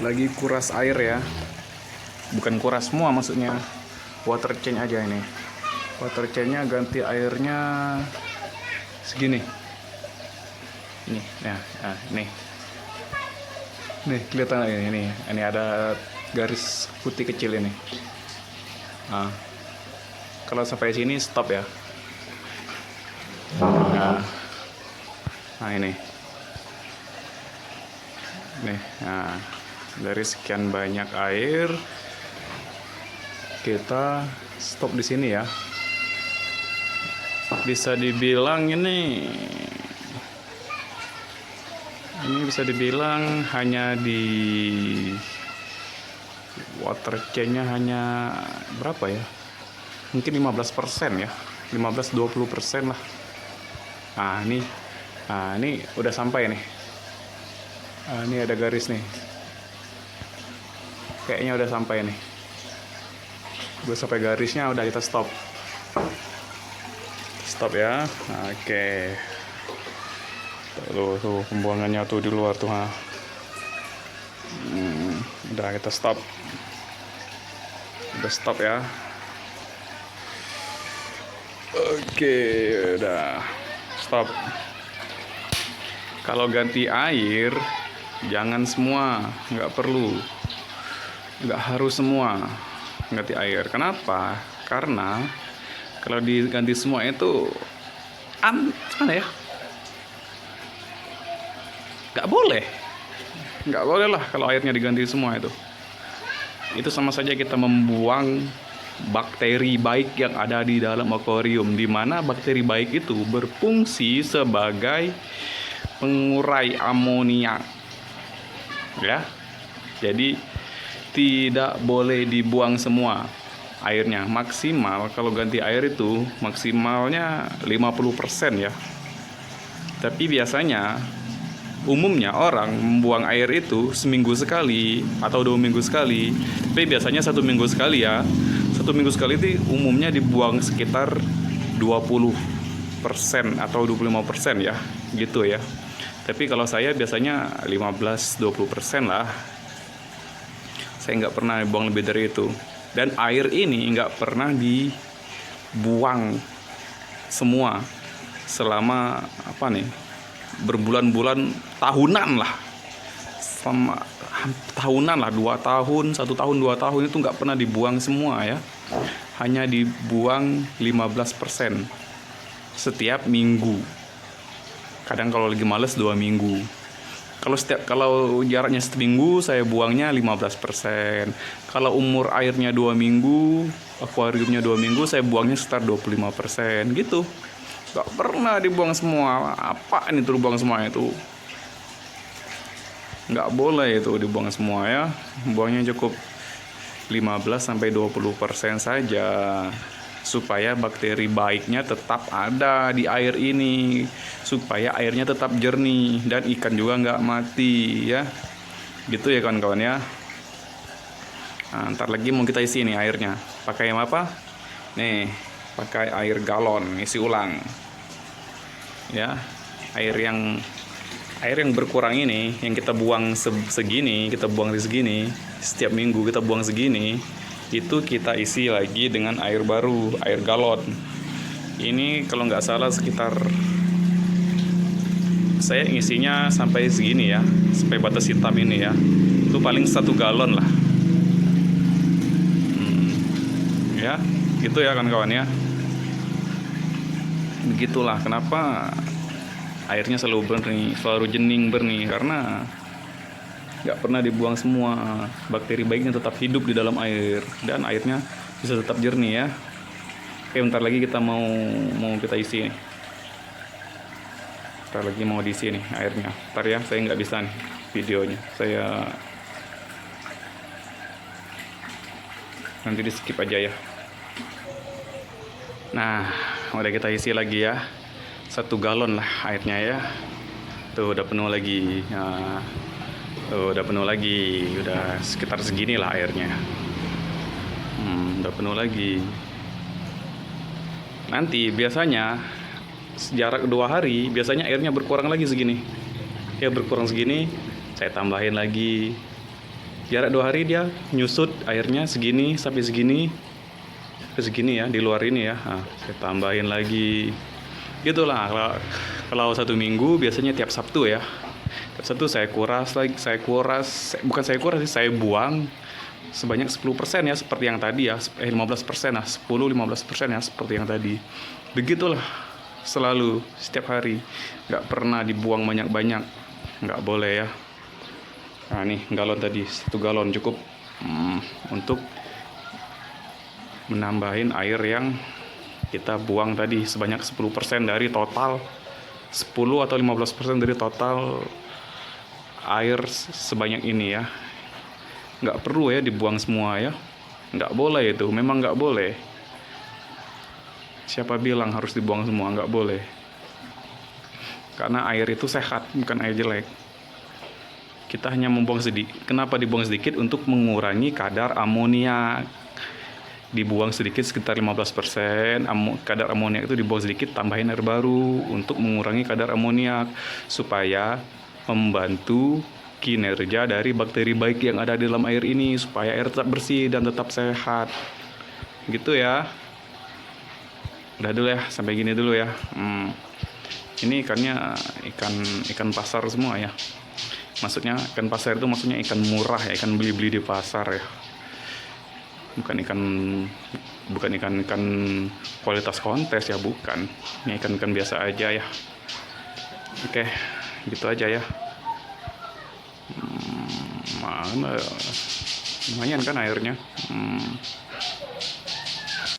lagi kuras air ya, bukan kuras semua maksudnya, water change aja ini. Water change-nya ganti airnya segini ini. Nah nih kelihatan ini ada garis putih kecil ini. Kalau sampai sini stop ya. Nah ini nih, dari sekian banyak air kita stop di sini ya. Bisa dibilang ini bisa dibilang hanya di water change-nya hanya berapa ya, mungkin 15% ya, 15-20% lah. Ini udah sampai nih. Ini ada garis nih, kayaknya udah sampai nih. Udah sampai garisnya, udah kita stop ya. Oke. Tuh pembuangannya tuh di luar tuh. Udah kita stop. Udah stop ya. Oke, udah stop. Kalau ganti air jangan semua, nggak perlu, nggak harus semua ganti air. Kenapa? Karena kalau diganti semua itu gimana ya, nggak boleh lah kalau airnya diganti semua. Itu sama saja kita membuang bakteri baik yang ada di dalam akuarium, di mana bakteri baik itu berfungsi sebagai pengurai amonia ya. Jadi tidak boleh dibuang semua airnya. Maksimal kalau ganti air itu maksimalnya 50% ya. Tapi biasanya umumnya orang membuang air itu seminggu sekali atau 2 minggu sekali. Tapi biasanya 1 minggu sekali ya. 1 minggu sekali itu umumnya dibuang sekitar 20% atau 25% ya, gitu ya. Tapi kalau saya biasanya 15-20% lah. Saya nggak pernah buang lebih dari itu. Dan air ini nggak pernah dibuang semua selama berbulan-bulan, tahunan lah, 2 tahun, 1 tahun, 2 tahun itu nggak pernah dibuang semua ya. Hanya dibuang 15% setiap minggu. Kadang kalau lagi males 2 minggu. Kalau jaraknya seminggu, saya buangnya 15%. Kalau umur airnya 2 minggu, akuariumnya 2 minggu, saya buangnya sekitar 25% gitu. Gak pernah dibuang semua. Apaan itu dibuang semua itu? Nggak boleh itu dibuang semua ya. Buangnya cukup 15-20% saja, supaya bakteri baiknya tetap ada di air ini, supaya airnya tetap jernih dan ikan juga nggak mati ya. Gitu ya kawan-kawan ya. Ntar lagi mau kita isi nih airnya. Pakai apa? Nih, pakai air galon, isi ulang ya. Air yang berkurang ini, yang kita buang segini, kita buang di segini, setiap minggu kita buang segini, itu kita isi lagi dengan air baru, air galon. Ini kalau nggak salah sekitar, saya ngisinya sampai segini ya, sampai batas hitam ini ya. Itu paling 1 galon lah. Ya, gitu ya kawan-kawan ya. Begitulah kenapa airnya selalu jernih bersih, karena nggak pernah dibuang semua. Bakteri baiknya tetap hidup di dalam air dan airnya bisa tetap jernih ya. Oke, bentar lagi kita mau kita isi nih. Bentar lagi mau diisi nih airnya. Bentar ya, saya nggak bisa nih videonya, saya nanti di skip aja ya. Nah, udah kita isi lagi ya, 1 galon lah airnya ya. Tuh udah penuh lagi. Udah penuh lagi, udah sekitar segini lah airnya. Udah penuh lagi. Nanti biasanya jarak 2 hari, biasanya airnya berkurang lagi segini. Ya berkurang segini, saya tambahin lagi Jarak 2 hari dia nyusut airnya segini sampai segini ke segini ya, di luar ini ya. Nah, saya tambahin lagi. Gitulah kalau 1 minggu biasanya tiap Sabtu ya. Tiap Sabtu saya kuras lagi, bukan saya kuras sih, saya buang sebanyak 10% ya, seperti yang tadi ya, 15% lah, 10-15% ya, seperti yang tadi. Begitulah selalu setiap hari, nggak pernah dibuang banyak-banyak, nggak boleh ya. Nah nih galon tadi, 1 galon cukup untuk menambahin air yang kita buang tadi, sebanyak 10% dari total, 10 atau 15% dari total air sebanyak ini ya. Nggak perlu ya dibuang semua ya, nggak boleh, itu memang nggak boleh. Siapa bilang harus dibuang semua? Nggak boleh, karena air itu sehat, bukan air jelek. Kita hanya membuang sedikit. Kenapa dibuang sedikit? Untuk mengurangi kadar amoniak. Dibuang sedikit sekitar 15%, kadar amoniak itu dibuang sedikit, tambahin air baru untuk mengurangi kadar amoniak, supaya membantu kinerja dari bakteri baik yang ada di dalam air ini, supaya air tetap bersih dan tetap sehat. Gitu ya. Udah dulu ya, sampai gini dulu ya. Ini ikannya ikan pasar semua ya. Maksudnya ikan pasar itu maksudnya ikan murah ya, ikan beli-beli di pasar ya. Bukan ikan kualitas kontes ya, bukan. Ini ikan biasa aja ya. Oke, gitu aja ya. Mana lumayan kan airnya.